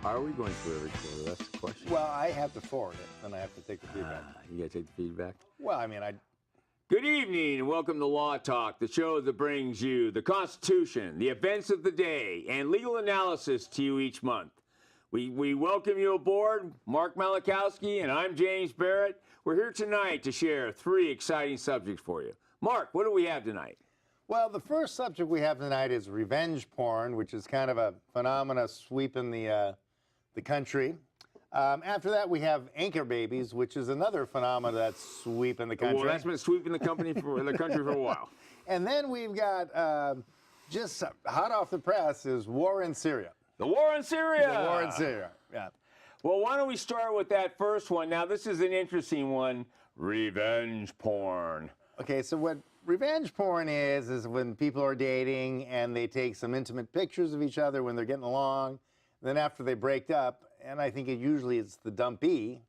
Are we going through every quarter? That's the question. Well, I have to forward it, then I have to take the feedback. You got to take the feedback? Well, I mean, Good evening and welcome to Law Talk, the show that brings you the Constitution, the events of the day, and legal analysis to you each month. We welcome you aboard, Mark Malachowski, and I'm James Barrett. We're here tonight to share 3 exciting subjects for you. Mark, what do we have tonight? Well, the first subject we have tonight is revenge porn, which is kind of a phenomena sweeping the country. After that, we have anchor babies, which is another phenomena that's sweeping the country. Well, that's been sweeping the country for a while. And then we've got just hot off the press is war in Syria. The war in Syria. The war in Syria. Yeah. Well, why don't we start with that first one? Now, this is an interesting one: revenge porn. Okay, so what revenge porn is when people are dating and they take some intimate pictures of each other when they're getting along. Then after they break up, and I think usually it's the dumpee,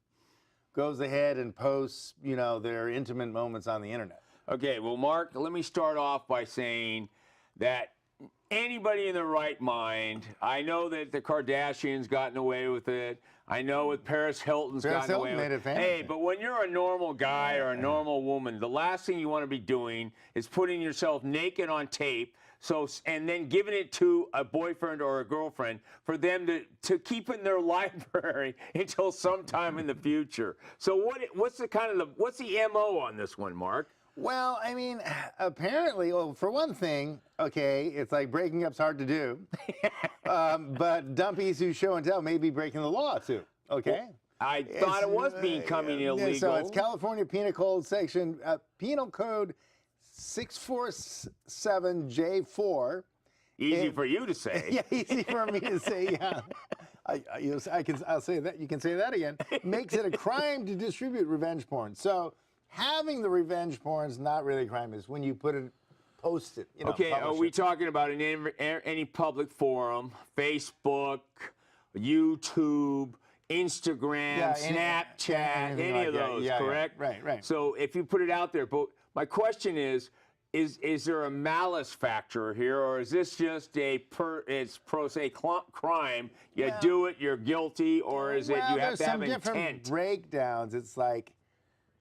goes ahead and posts, their intimate moments on the internet. Okay, well, Mark, let me start off by saying that anybody in their right mind, I know that the Kardashians gotten away with it. I know with Paris Hilton's gotten away with it. Hey, but when you're a normal guy or a normal woman, the last thing you want to be doing is putting yourself naked on tape, and then giving it to a boyfriend or a girlfriend for them to keep in their library until sometime in the future. So what's the MO on this one, Mark? Well, I mean, apparently, for one thing, okay, it's like breaking up's hard to do, but dumpies who show and tell may be breaking the law too. Okay. Well, I thought it was becoming illegal. So it's California Penal Code Section Penal Code 647J4. Easy for you to say. Yeah, easy for me to say. Yeah, I'll say that. You can say that again. Makes it a crime to distribute revenge porn. So having the revenge porn is not really a crime. It's when you post it. Okay, are we talking about in any public forum, Facebook, YouTube, Instagram, Snapchat, any of those, correct? Yeah, right. So if you put it out there, but my question is there a malice factor here, or is this just it's pro se crime? You do it, you're guilty, or is it you have to have intent? There's some different breakdowns. It's like,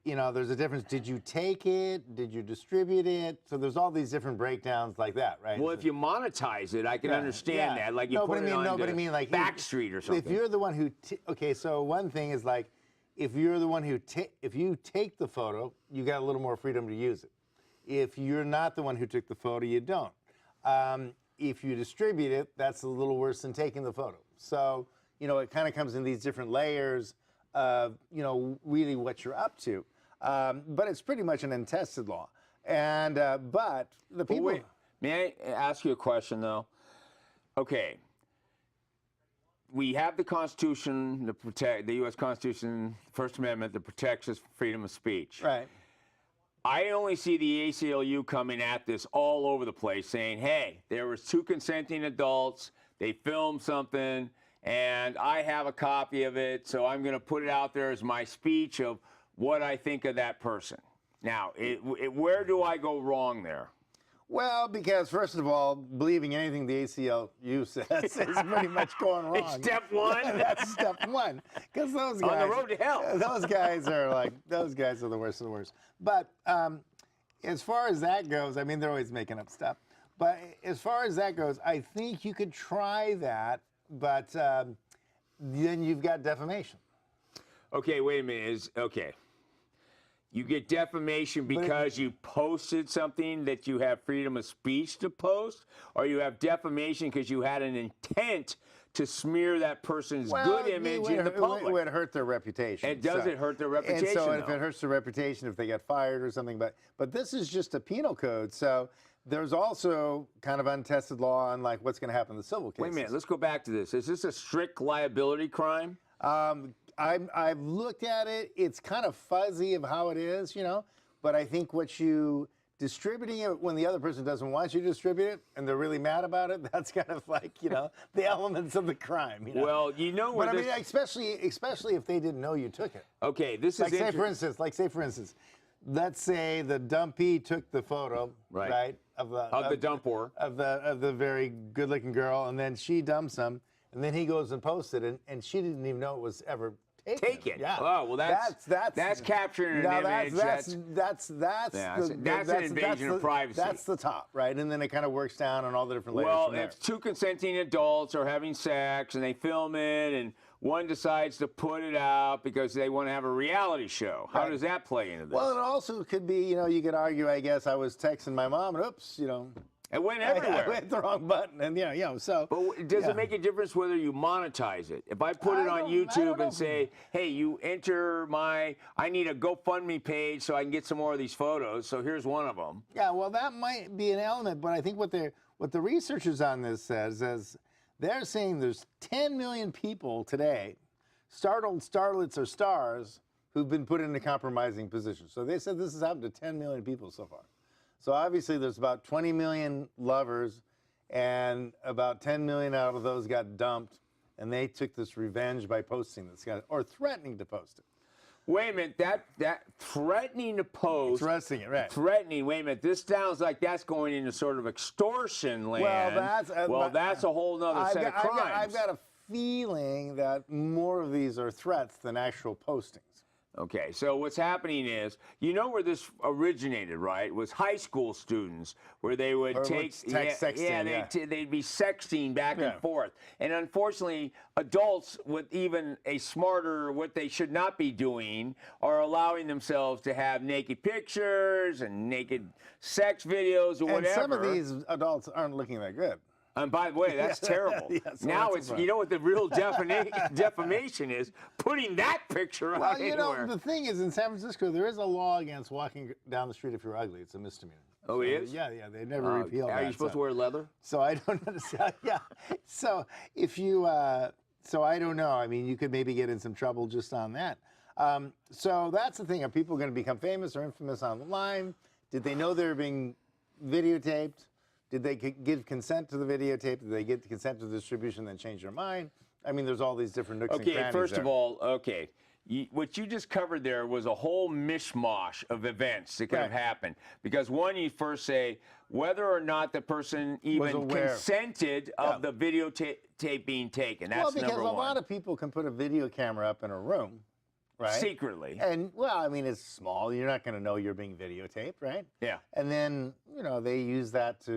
there's a difference. Did you take it? Did you distribute it? So there's all these different breakdowns like that, right? Well, if you monetize it, I can understand that. Like you put it on the Backstreet or something. If you're the one who, so one thing is like, if you're the one who, if you take the photo, you got a little more freedom to use it. If you're not the one who took the photo, you don't. If you distribute it, that's a little worse than taking the photo. So, it kind of comes in these different layers of, really what you're up to. But it's pretty much an untested law. And, but the people... Wait, may I ask you a question, though? Okay. We have the Constitution, the U.S. Constitution, First Amendment, that protects us freedom of speech. Right. I only see the ACLU coming at this all over the place, saying, hey, there was 2 consenting adults, they filmed something, and I have a copy of it, so I'm going to put it out there as my speech of what I think of that person. Now, where do I go wrong there? Well, because first of all, believing anything the ACLU says is pretty much going wrong. It's step 1? That's step 1. Because those guys... On the road to hell. Those guys are the worst of the worst. But as far as that goes, I mean, they're always making up stuff. But as far as that goes, I think you could try that, but then you've got defamation. Okay, wait a minute. You get defamation because you posted something that you have freedom of speech to post, or you have defamation because you had an intent to smear that person's good image in the public. It would hurt their reputation. And does it hurt their reputation? And so if it hurts their reputation, if they get fired or something, but this is just a penal code, so there's also kind of untested law on like what's going to happen in the civil cases. Wait a minute, let's go back to this. Is this a strict liability crime? I've looked at it. It's kind of fuzzy of how it is, but I think distributing it when the other person doesn't want you to distribute it and they're really mad about it, that's kind of like, the elements of the crime. Well, But I mean, especially if they didn't know you took it. Okay, this is like say for instance, let's say the dumpee took the photo, right, of the dumper of the very good-looking girl, and then she dumps him, And then he goes and posts it, and she didn't even know it was ever taken. Yeah. Oh, well, that's capturing an image. That's an invasion of privacy. That's the top, right? And then it kind of works down on all the different layers. Well, from there. if two consenting adults are having sex and they film it, and one decides to put it out because they want to have a reality show, how does that play into this? Well, it also could be, you could argue, I guess, I was texting my mom, and oops, it went everywhere. I hit the wrong button, and so. But does it make a difference whether you monetize it? If I put it on YouTube and say, hey, you enter I need a GoFundMe page so I can get some more of these photos, so here's one of them. Yeah, well, that might be an element, but I think what the researchers on this says is they're saying there's 10 million people today, startled starlets or stars, who've been put in a compromising position. So they said this has happened to 10 million people so far. So obviously there's about 20 million lovers, and about 10 million out of those got dumped, and they took this revenge by posting this, or threatening to post it. Wait a minute, that threatening to post. Threatening it, right. Threatening, wait a minute, this sounds like that's going into sort of extortion land. Well, that's a whole nother set of crimes. I've got a feeling that more of these are threats than actual postings. Okay, so what's happening is, where this originated, right? Was high school students where they would sexting, they'd be sexting back and forth. And unfortunately, adults with even a smarter, what they should not be doing, are allowing themselves to have naked pictures and naked sex videos or whatever. And some of these adults aren't looking that good. And by the way, that's terrible. So now it's, what the real defamation is? Putting that picture out anywhere. The thing is, in San Francisco, there is a law against walking down the street if you're ugly. It's a misdemeanor. Oh, it is? Yeah, they never repealed that. Are you supposed to wear leather? So I don't understand. Yeah. So if you, so I don't know. I mean, you could maybe get in some trouble just on that. So that's the thing. Are people going to become famous or infamous online? Did they know they were being videotaped? Did they give consent to the videotape? Did they get the consent to the distribution, then change their mind? I mean, there's all these different nooks and crannies there. First of all, what you just covered there was a whole mishmash of events that could have happened. Because one, you first say whether or not the person even consented of the videotape being taken. That's number one. Well, because a lot of people can put a video camera up in a room. Right? Secretly. And, well, I mean, it's small. You're not going to know you're being videotaped, right? Yeah. And then, they use that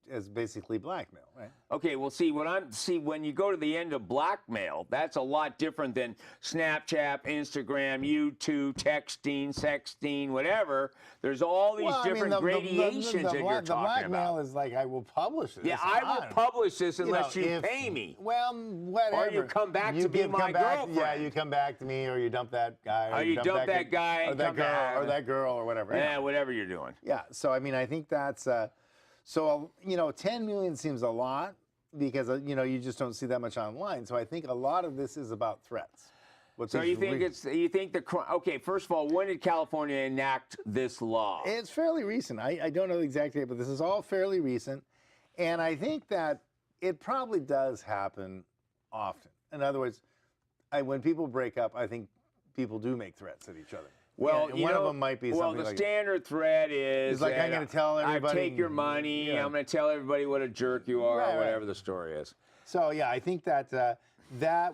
as basically blackmail, right? Okay, well, when you go to the end of blackmail, that's a lot different than Snapchat, Instagram, YouTube, texting, sexting, whatever. There's all these different gradations that you're talking about. The blackmail is like, I will publish this. Yeah, I will publish this unless you pay me. Well, whatever. Or you come back to be my girlfriend. Yeah, you come back to me, or you dump that guy. Or you dump that guy. Or that girl, or whatever. Yeah, whatever you're doing. Yeah, so, I mean, I think that's... So, 10 million seems a lot because, you just don't see that much online. So I think a lot of this is about threats. So you think okay, first of all, when did California enact this law? It's fairly recent. I don't know the exact date, but this is all fairly recent. And I think that it probably does happen often. In other words, when people break up, I think people do make threats at each other. Well, one of them might be something the standard threat is like, I'm going to tell everybody. I take your money. I'm going to tell everybody what a jerk you are, or whatever the story is. So yeah, I think that that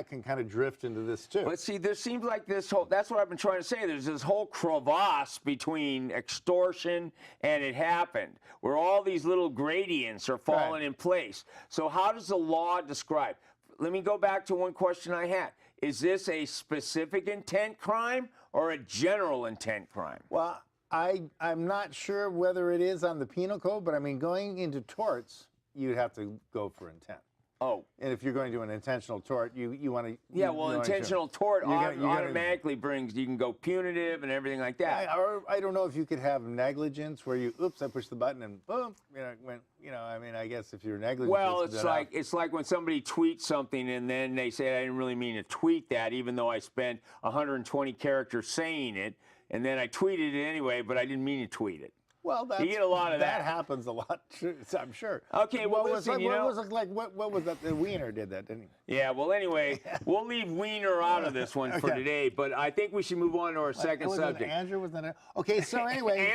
can kind of drift into this too. But see, there seems like this whole. That's what I've been trying to say. There's this whole crevasse between extortion and it happened, where all these little gradients are falling in place. So how does the law describe? Let me go back to one question I had. Is this a specific intent crime or a general intent crime? Well, I'm not sure whether it is on the penal code, but I mean, going into torts, you'd have to go for intent. Oh. And if you're going to do an intentional tort, you want to... Yeah, well, intentional tort automatically brings, you can go punitive and everything like that. I don't know if you could have negligence where you, oops, I pushed the button and boom, I mean, I guess if you're negligent... Well, it's like when somebody tweets something and then they say, I didn't really mean to tweet that, even though I spent 120 characters saying it, and then I tweeted it anyway, but I didn't mean to tweet it. Well, that's, you get a lot of that. That happens a lot, too, I'm sure. Okay, well, listen, what was it like? What was that? The Wiener did that, didn't he? Yeah, well, anyway, we'll leave Wiener out of this one for today, but I think we should move on to our second subject. Andrew was that? Okay, so anyway.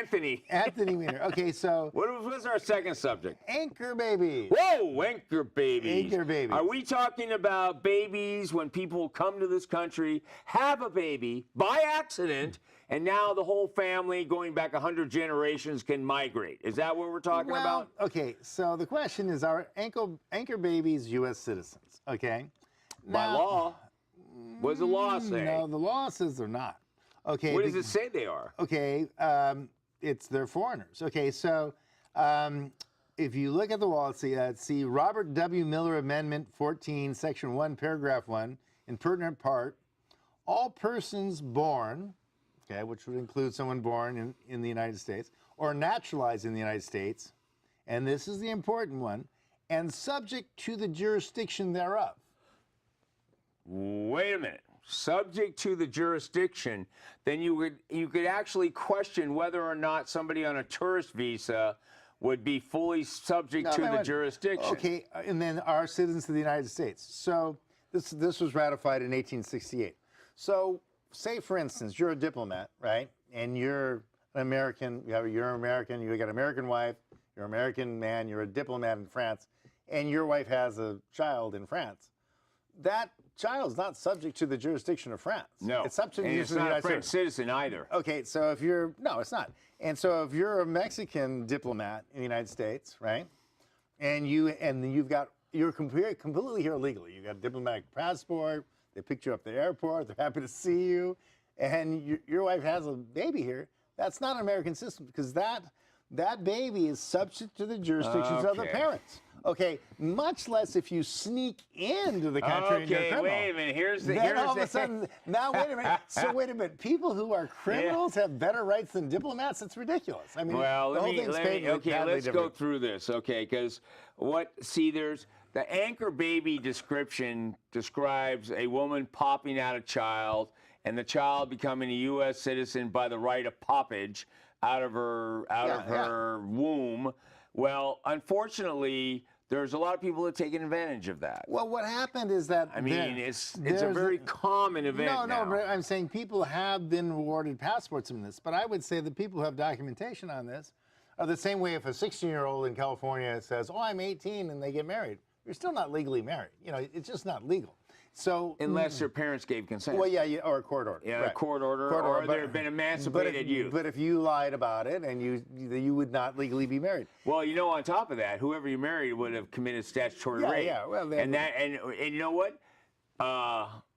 Anthony Wiener. Okay, so. What's our second subject? Anchor babies. Whoa, anchor babies. Anchor babies. Are we talking about babies when people come to this country, have a baby by accident, and now the whole family, going back 100 generations, can migrate? Is that what we're talking about? Okay, so the question is, are anchor babies U.S. citizens? Okay. By law. What does the law say? No, the law says they're not. Okay. What does it say they are? Okay, they're foreigners. Okay, so if you look at the law, see Robert W. Miller Amendment 14, Section 1, Paragraph 1, in pertinent part, all persons born, okay, which would include someone born in the United States, or naturalized in the United States, and this is the important one, and subject to the jurisdiction thereof. Wait a minute. Subject to the jurisdiction, then you could actually question whether or not somebody on a tourist visa would be fully subject to the jurisdiction. Okay, and then are citizens of the United States. So this was ratified in 1868. So say, for instance, you're a diplomat, right? And you're an American, you're American, you got an American wife, you're an American man, you're a diplomat in France, and your wife has a child in France. That child's not subject to the jurisdiction of France. No. It's subject to the jurisdiction of the United States. It's not a French citizen either. Okay, so no, it's not. And so if you're a Mexican diplomat in the United States, right? And you're completely here legally. You got a diplomatic passport, they picked you up at the airport, they're happy to see you, and your wife has a baby here, that's not an American citizen because that baby is subject to the jurisdictions of the parents. Okay, much less if you sneak into the country and you're a criminal. Wait a minute. Here's all of a sudden, now wait a minute. So wait a minute. People who are criminals have better rights than diplomats? It's ridiculous. I mean, let's go through this, okay? Because there's the anchor baby description describes a woman popping out a child and the child becoming a U.S. citizen by the right of poppage out of her womb. Well, unfortunately, there's a lot of people that are taking advantage of that. Well, what happened is that it's a very common event now. But I'm saying people have been awarded passports from this. But I would say the people who have documentation on this are the same way if a 16-year-old in California says, "Oh, I'm 18," and they get married. You're still not legally married. It's just not legal. So unless their parents gave consent. Well, yeah, or a court order. Yeah, right. A court order, or there have been emancipated youth. But if you lied about it, and you would not legally be married. Well, on top of that, whoever you married would have committed statutory rape. Yeah, well, and you know what?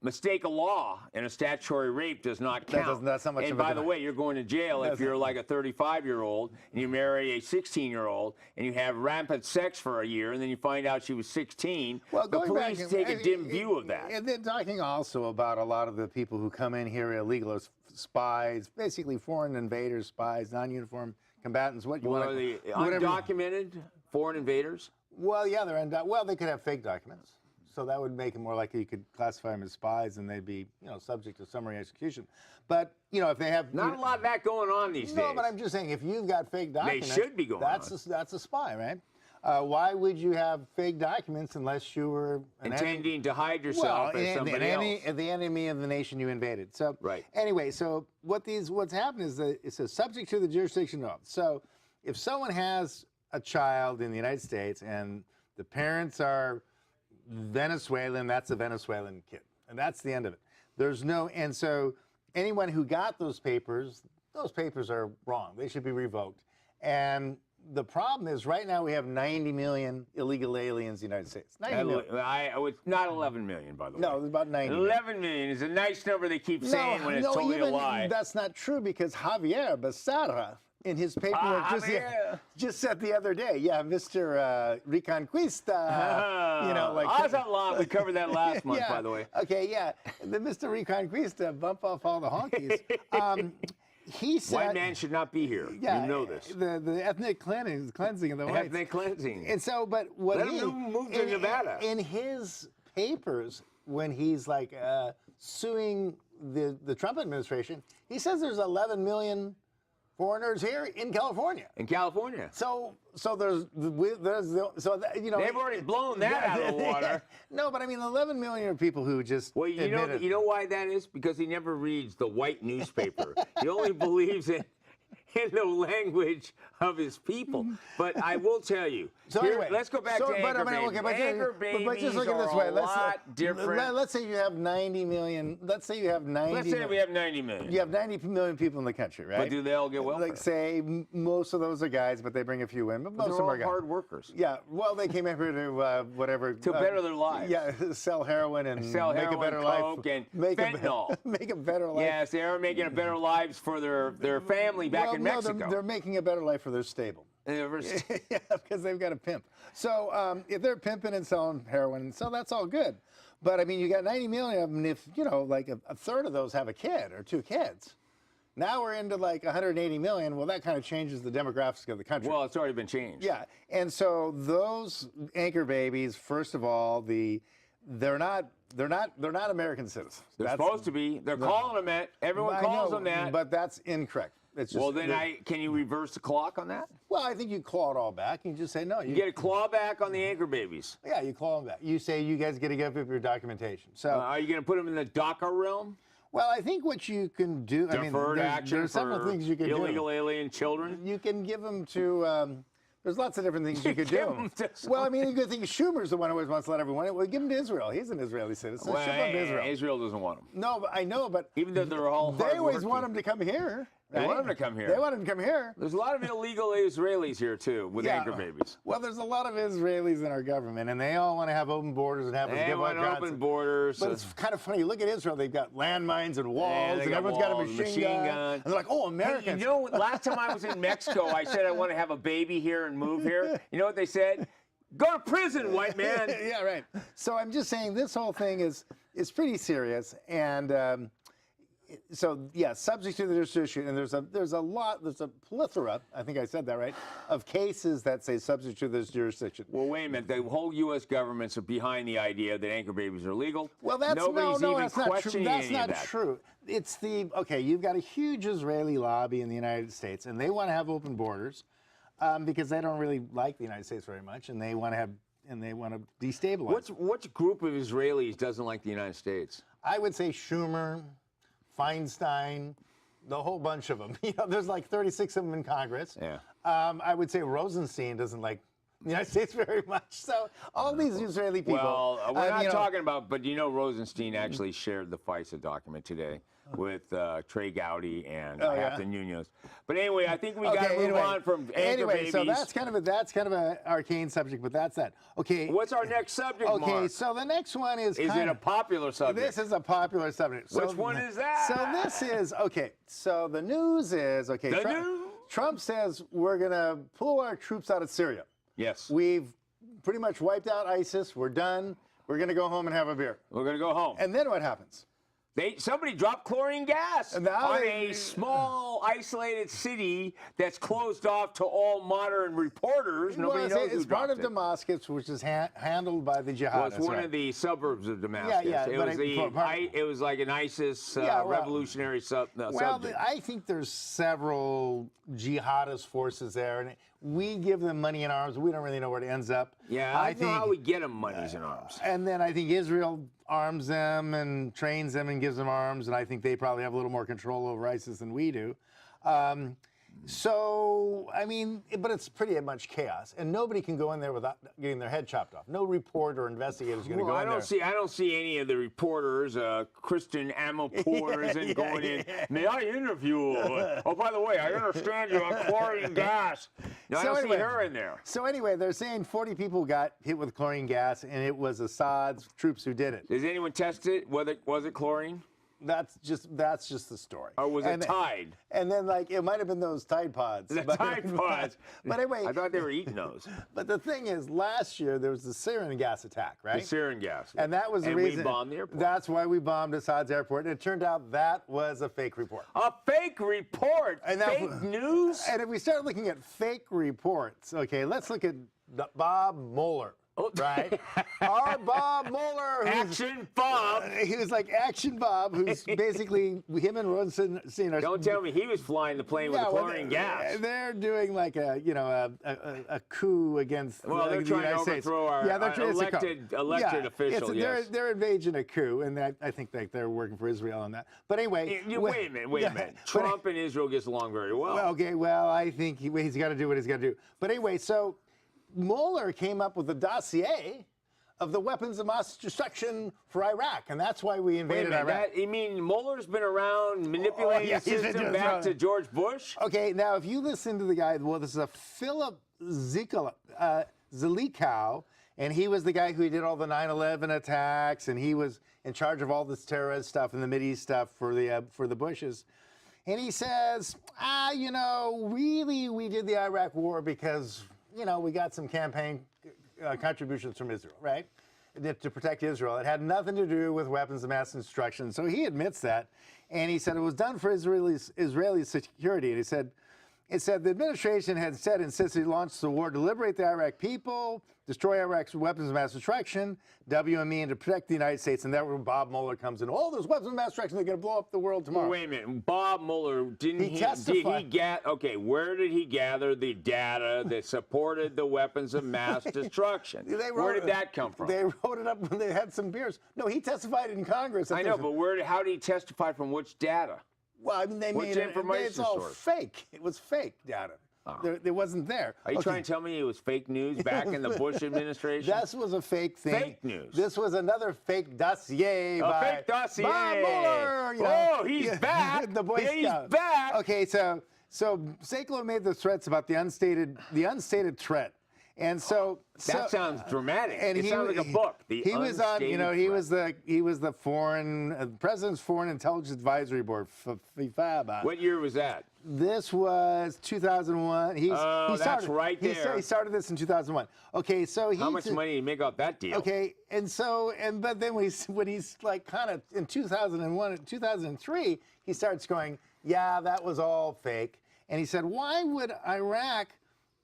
Mistake of law in a statutory rape does not count. That's not much and by the way, you're going to jail if you're like a 35-year-old and you marry a 16-year-old and you have rampant sex for a year and then you find out she was 16. Well, the police take a dim view of that. And then talking also about a lot of the people who come in here illegal as spies, basically foreign invaders, spies, non-uniform combatants. Undocumented foreign invaders? Well, yeah, they could have fake documents. So that would make it more likely you could classify them as spies and they'd be, subject to summary execution. But, if they have... Not a lot of that going on these days. No, but I'm just saying, if you've got fake documents... They should be going on. That's a spy, right? Why would you have fake documents unless you were... intending to hide yourself as somebody else? The enemy of the nation you invaded. So, right. Anyway, so what's happened is that it says subject to the jurisdiction of. So if someone has a child in the United States and the parents are Venezuelan, that's a Venezuelan kid. And that's the end of it. And so anyone who got those papers are wrong. They should be revoked. And the problem is right now we have 90 million illegal aliens in the United States. 90 million. Not 11 million, by the way. No, it's about 90 11 million is a nice number they keep saying when it's totally a lie. That's not true because Javier Becerra, in his paperwork just said the other day, Mr. Reconquista, we covered that last month, by the way. Okay, yeah, the Mr. Reconquista, bump off all the honkies. He said, white man should not be here. Yeah, you know this. The ethnic cleansing of the whites. Ethnic cleansing. And so, but what Let him move to Nevada. In his papers, when he's suing the Trump administration, he says there's 11 million foreigners here in California. In California. So there's you know, They've already blown that out of the water. No, but I mean 11 million people who just Well, you know why that is? Because he never reads the white newspaper. He only believes in the language of his people. But I will tell you. So here, anyway, let's go back to anchor babies. Anchor babies just look at it this way. a lot different. Let's say you have 90 million. Let's say you have 90. Let's say we have 90 million. You have 90 million people in the country, right? But do they all get welfare? Like say most of those are guys, but they bring a few in. But most of them all are guys. hard workers. Yeah. Well, they came up here to whatever. To better their lives. Yeah, sell heroin and make a better coke life. And fentanyl. Make a better life. Yes, they are making a better lives for their family back in Mexico. They're making a better life for their stable. Yeah, because they've got a pimp. So if they're pimping and selling heroin, so that's all good. But I mean, you got 90 million of them. If you know, like a third of those have a kid or two kids. Now we're into like 180 million. Well, that kind of changes the demographics of the country. Well, it's already been changed. Yeah, and so those anchor babies, first of all, they're not American citizens. They're supposed to be. They're calling them that. Everyone calls them that. But that's incorrect. It's just, well, then can you reverse the clock on that? Well, I think you claw it all back. You just say no. You get a claw back on the anchor babies. Yeah, you claw them back. You say you guys got to give up your documentation. So are you going to put them in the DACA realm? Well, I think what you can do. Deferred action there's several things you can do. Illegal alien children. You can give them to. There's lots of different things you could do. Well, I mean, you could think Schumer's the one who always wants to let everyone in. Well, give him to Israel. He's an Israeli citizen. Well, Ship him to Israel. Israel doesn't want him. No, I know, but even though they're all they always want him to come here. They want him to come here. They want him to come here. There's a lot of illegal Israelis here too with anchor babies. Well, there's a lot of Israelis in our government, and they all want to have open borders and have us give want open borders. But it's kind of funny. You look at Israel; they've got landmines and walls, and everyone's got a machine gun. And they're like, "Oh, Americans!" Hey, you know, last time I was in Mexico, I said I want to have a baby here and move here. You know what they said? Go to prison, white man. Yeah, right. So I'm just saying this whole thing is pretty serious, and. So yeah, subject to the jurisdiction, and there's a plethora, I think I said that right, of cases that say subject to this jurisdiction. Well, wait a minute. The whole U.S. government's behind the idea that anchor babies are legal. Well, that's Nobody's even that's not true. That's not that. true. It's okay. You've got a huge Israeli lobby in the United States, and they want to have open borders because they don't really like the United States very much, and they want to destabilize. Which group of Israelis doesn't like the United States? I would say Schumer, Feinstein, the whole bunch of them. You know, there's like 36 of them in Congress. Yeah. I would say Rosenstein doesn't like the United States very much. So all these Israeli people. Well, we're not talking about, but you know, Rosenstein actually shared the FISA document today with Trey Gowdy and Captain Nunez. But anyway, I think we got to move on from anchor babies. So that's kind of an arcane subject, but that's that. Okay. What's our next subject, Okay, Mark? so the next one is it a popular subject? This is a popular subject. Which one is that? So this is, okay, so the news is, okay, Trump says we're going to pull our troops out of Syria. Yes. We've pretty much wiped out ISIS. We're done. We're going to go home and have a beer. We're going to go home. And then what happens? Somebody dropped chlorine gas on a small, isolated city that's closed off to all modern reporters. Nobody knows who dropped it. It's part of Damascus, which is handled by the jihadists. Well, it's one of the suburbs of Damascus. Yeah, it was like an ISIS revolutionary subject. Well, I think there's several jihadist forces there, and we give them money and arms. We don't really know where it ends up. Yeah, I think how we get them monies and arms. And then I think Israel arms them and trains them and gives them arms, and I think they probably have a little more control over ISIS than we do. So, I mean, but it's pretty much chaos, and nobody can go in there without getting their head chopped off. No reporter or investigator is going to go in there. I don't see any of the reporters, Kristen Amanpour isn't going in. May I interview? Oh, by the way, I understand you're on chlorine gas. No, I don't see her in there. So anyway, they're saying 40 people got hit with chlorine gas, and it was Assad's troops who did it. Does anyone test it? Was it chlorine? That's just the story. Or was it Tide? And then, like, it might have been those Tide Pods. The Tide Pods. But anyway. I thought they were eating those. But the thing is, last year, there was the sarin gas attack, right? The sarin gas. And that was the reason. And we bombed the airport. That's why we bombed Assad's airport. And it turned out that was a fake report. A fake report? And fake news? And if we start looking at fake reports, okay, let's look at Bob Mueller. right? Our Bob Mueller, Action Bob. he was like Action Bob, who's basically him and Ron Senior. Don't tell me he was flying the plane with the chlorine gas. They're doing like a coup against Well, they're the trying to United States. overthrow our elected official. They're engaged in a coup, and I think they're working for Israel on that. But anyway, wait a minute. Trump and Israel gets along very well. Okay, well, I think he's got to do what he's got to do. But anyway, so Mueller came up with a dossier of the weapons of mass destruction for Iraq, and that's why we invaded Iraq. You mean Mueller's been around manipulating the system back to George Bush? Okay, now if you listen to the guy, well, this is a Philip Zelikow, and he was the guy who did all the 9/11 attacks, and he was in charge of all this terrorist stuff and the Mideast stuff for the Bushes. And he says, really, we did the Iraq war because, we got some campaign contributions from Israel, right? To protect Israel. It had nothing to do with weapons of mass destruction. So he admits that. And he said it was done for Israeli security. And he said, the administration had insisted he launched the war to liberate the Iraq people, destroy Iraq's weapons of mass destruction, WME, and to protect the United States. And that's where Bob Mueller comes in. All those weapons of mass destruction, they're going to blow up the world tomorrow. Wait a minute. Bob Mueller, he testify? Where did he gather the data that supported the weapons of mass destruction? Where did that come from? They wrote it up when they had some beers. No, he testified in Congress. I know, but how did he testify from which data? Well, I mean, they made it. It's all fake. It was fake data. It wasn't there. Are you trying to tell me it was fake news back in the Bush administration? This was a fake thing. Fake news. This was another fake dossier by fake dossier. Bob Mueller. Oh, he's back. The Boy Scout. He's back. Okay, so Zeklo made the threats about the unstated threat. And so that sounds dramatic. And it sounds like a book. He was on, he was the President's Foreign Intelligence Advisory Board, FIFAB. What year was that? This was 2001. That's right there. He started this in 2001. Okay, so how much money did he make off that deal? Okay, but then when he's like kind of in 2001, 2003, he starts going, yeah, that was all fake. And he said, why would Iraq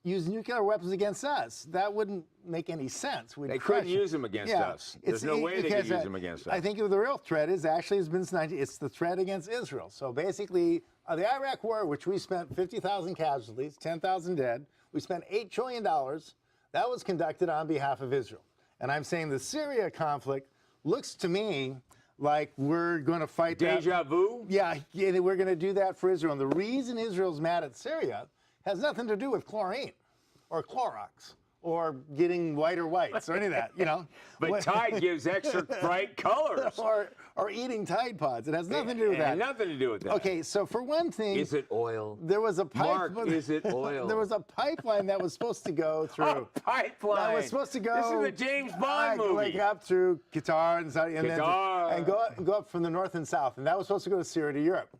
use nuclear weapons against us? That wouldn't make any sense. They couldn't use them against us. There's no way they could use them against us. I think the real threat is it's the threat against Israel. So basically, the Iraq war, which we spent 50,000 casualties, 10,000 dead, we spent $8 trillion. That was conducted on behalf of Israel. And I'm saying the Syria conflict looks to me like we're going to fight Deja vu? Yeah, we're going to do that for Israel. And the reason Israel's mad at Syria has nothing to do with chlorine or Clorox or getting whiter whites or any of that, But Tide gives extra bright colors. Or eating Tide Pods. It has nothing to do with that. Nothing to do with that. Okay, so for one thing... Is it oil? There was a pipe... Mark, is it oil? There was a pipeline that was supposed to go through... A pipeline! That was supposed to go... This is a James Bond movie. Like up through Qatar and Saudi... And go up from the north and south. And that was supposed to go to Syria to Europe.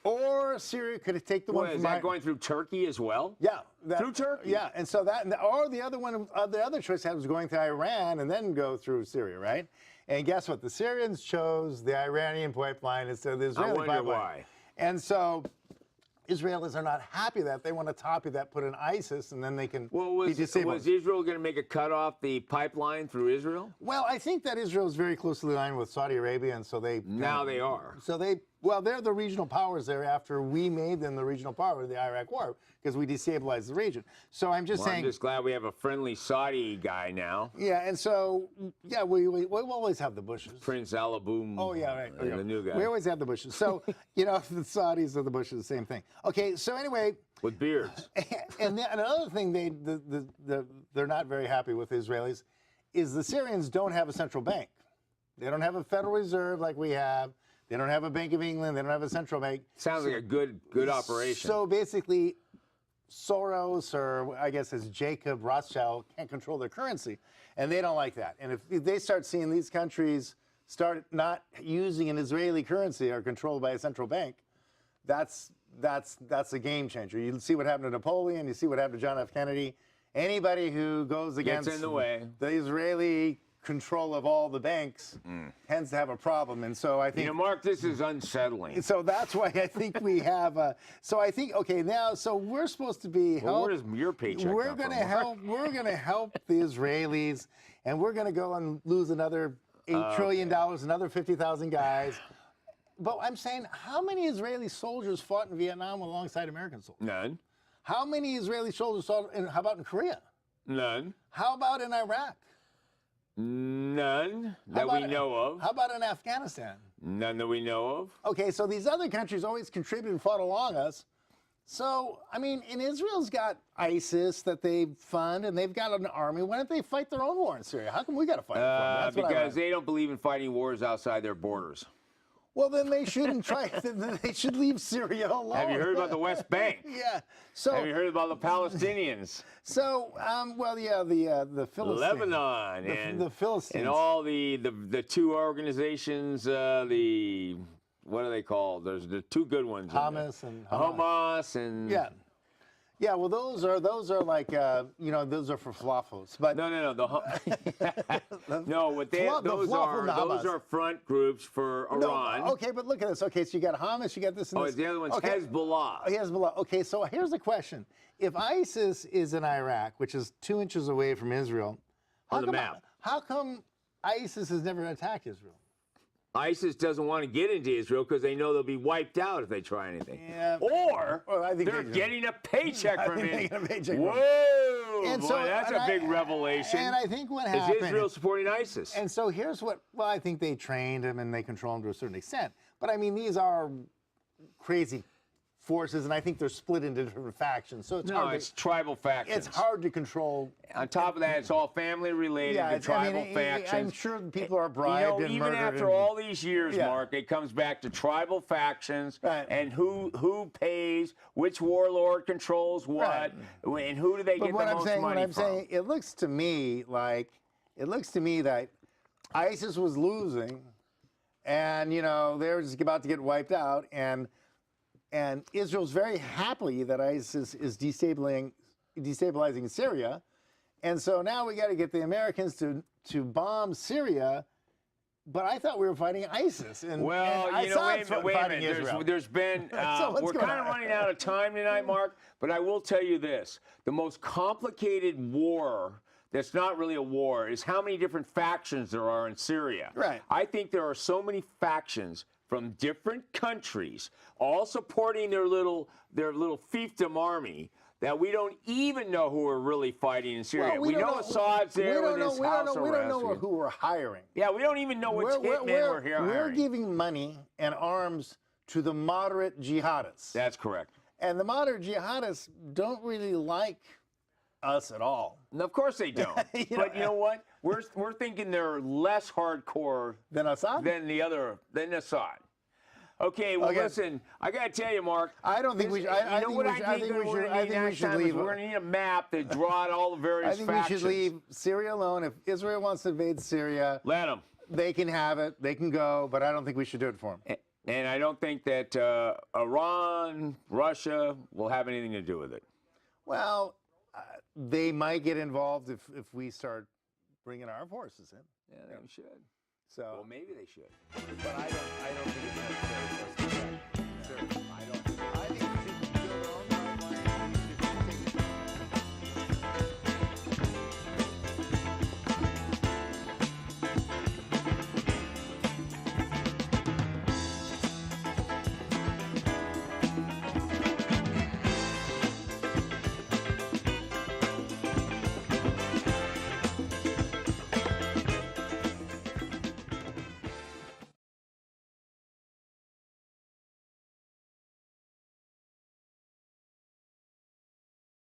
Or Syria could take the one from... Is that going through Turkey as well? Yeah. Through Turkey? Yeah, and so or the other choice was going to Iran and then go through Syria, right? And guess what? The Syrians chose the Iranian pipeline instead of the Israeli pipeline. I wonder why. And so Israelis are not happy that. They want to copy that, put in ISIS, and then they can be disabled. Was Israel going to make a cut off the pipeline through Israel? Well, I think that Israel is very closely aligned with Saudi Arabia, and so they... Now they are. So they're the regional powers there after we made them the regional power of the Iraq war because we destabilized the region. So I'm just saying... I'm just glad we have a friendly Saudi guy now. Yeah, and so, yeah, we always have the Bushes. Prince Al Aboum. Oh, yeah, right. The new guy. We always have the Bushes. So, the Saudis or the Bushes, the same thing. Okay, so anyway... With beards. And another thing they're not very happy with, the Israelis, is the Syrians don't have a central bank. They don't have a Federal Reserve like we have. They don't have a Bank of England. They don't have a central bank. Sounds like a good operation. So basically, Soros, or I guess as Jacob Rothschild, can't control their currency, and they don't like that. And if they start seeing these countries start not using an Israeli currency or controlled by a central bank, that's a game changer. You see what happened to Napoleon. You see what happened to John F. Kennedy. Anybody who goes against in the way. the Israeli control of all the banks tends to have a problem. And so I think, You know, Mark, this is unsettling. so that's why I think we have. So I think, okay, now, so we're supposed to be Well, where does your paycheck We're come going to from, Mark? help. We're going to help the Israelis, and we're going to go and lose another $8 trillion, another 50,000 guys. But I'm saying, how many Israeli soldiers fought in Vietnam alongside American soldiers? None. How many Israeli soldiers fought? How about in Korea? None. How about in Iraq? None that we know of. How about in Afghanistan? None that we know of. Okay, so these other countries always contributed and fought along us. So, I mean, and Israel's got ISIS that they fund, and they've got an army. Why don't they fight their own war in Syria? How come we got to fight it for them? That's what I Because want. they don't believe in fighting wars outside their borders. Well, then they shouldn't try. They should leave Syria alone. Have you heard about the West Bank? Yeah. So, Have you heard about the Palestinians? so, well, yeah, the Philistines. Lebanon and the Philistines. and all the two organizations. What are they called? There's the two good ones. Hamas and Hamas and Yeah. Yeah, well, those are like, those are for falafels. But no. No, what they the those falafel and the those Hamas. are front groups for Iran. Okay, but look at this. Okay, so you got Hamas, you got this and Oh, this. the other one's okay. Hezbollah. Hezbollah. Okay, so here's the question: if ISIS is in Iraq, which is 2 inches away from Israel, On the map. How come ISIS has never attacked Israel? ISIS doesn't want to get into Israel because they know they'll be wiped out if they try anything. Yeah. Or Well, I think they're they- getting a paycheck from think it. they get a paycheck from it. Whoa! And boy, so- that's a big revelation. And I think what Is happened Israel supporting ISIS? And so here's what, well, I think they trained him and they control him to a certain extent. But I mean, these are crazy forces, and I think they're split into different factions. So it's No, hard. it's tribal factions. It's hard to control. On top of that, it's all family related to I tribal mean, factions. I'm sure people are bribed and even murdered. after all these years, Yeah. Mark, it comes back to tribal factions Right. and who pays, which warlord controls what, and who do they But get what the I'm most saying, money what I'm from. saying, it looks to me that ISIS was losing, and they were just about to get wiped out, and Israel's very happy that ISIS is destabilizing Syria, and so now we got to get the Americans to bomb Syria. But I thought we were fighting ISIS, and Well, and wait a minute. There's been, So what's we're going kind of on? running out of time tonight, Mark, but I will tell you this. The most complicated war that's not really a war is how many different factions there are in Syria. Right. I think there are so many factions from different countries, all supporting their little fiefdom army, that we don't even know who are really fighting in Syria. Well, we know Assad's there with his house we don't arrest. know who we're hiring. Yeah, we don't even know which hitmen we're here We're hiring. giving money and arms to the moderate jihadists. That's correct. And the moderate jihadists don't really like us at all. And of course they don't. But you know what? We're thinking they're less hardcore Then Assad? than Assad. Okay, well Okay. listen, I gotta tell you, Mark. I don't think we should. I think we should leave. We're gonna need a map that draw out all the various I think we factions. should leave Syria alone. If Israel wants to invade Syria, Let them. they can have it. They can go. But I don't think we should do it for them. And I don't think that Iran, Russia will have anything to do with it. Well, they might get involved if we start bringing our forces in. Yeah, they should. So, Well, maybe they should. but I don't think it's necessary for us to do that. Sure.